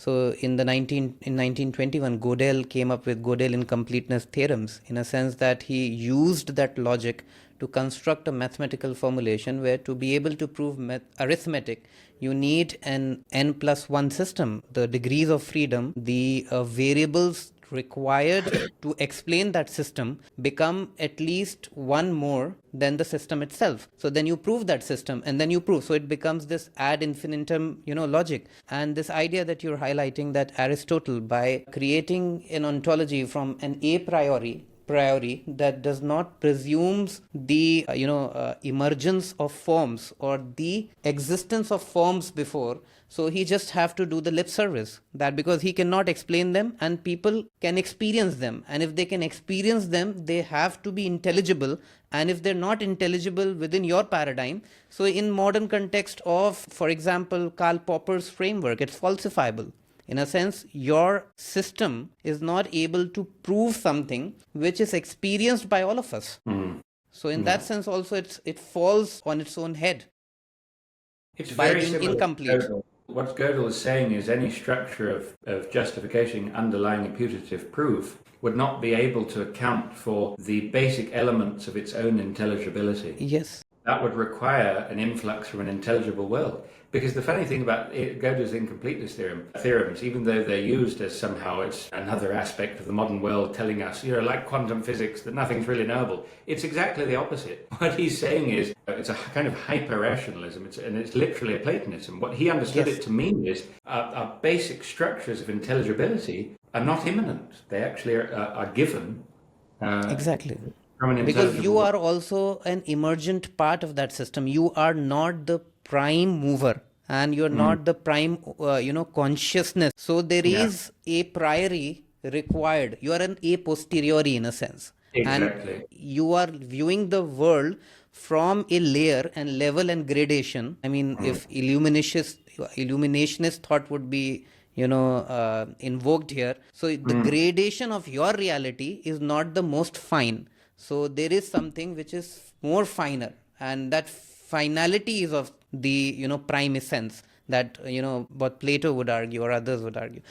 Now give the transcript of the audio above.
So in 1921, Gödel came up with Gödel incompleteness theorems, in a sense that he used that logic to construct a mathematical formulation where, to be able to prove arithmetic, you need an n+1 system. The degrees of freedom, the variables required to explain that system become at least one more than the system itself. So then you prove that system, and then you prove. So it becomes this ad infinitum, logic. And this idea that you're highlighting, that Aristotle, by creating an ontology from an a priori that does not presumes the emergence of forms or the existence of forms before, so he just have to do the lip service, that because he cannot explain them and people can experience them, and if they can experience them, they have to be intelligible, and if they're not intelligible within your paradigm, so in modern context of, for example, Karl Popper's framework, it's falsifiable. In a sense, your system is not able to prove something which is experienced by all of us. So in that sense also, it falls on its own head. It's by very being incomplete. What Gödel is saying is any structure of justification underlying a putative proof would not be able to account for the basic elements of its own intelligibility. Yes. That would require an influx from an intelligible world. Because the funny thing about Gödel's incompleteness theorems, even though they're used as somehow it's another aspect of the modern world telling us, like quantum physics, that nothing's really knowable, it's exactly the opposite. What he's saying is it's a kind of hyper-rationalism, and it's literally a Platonism. What he understood it to mean is our basic structures of intelligibility are not immanent. They actually are given. Exactly. Because you are also an emergent part of that system. You are not the prime mover, and you're not the prime, consciousness. So there is a priori required. You are an a posteriori in a sense. Exactly. And you are viewing the world from a layer and level and gradation. I mean, if illuminationist thought would be invoked here. So the gradation of your reality is not the most fine. So there is something which is more finer, and that finality is of the prime essence, that what Plato would argue or others would argue.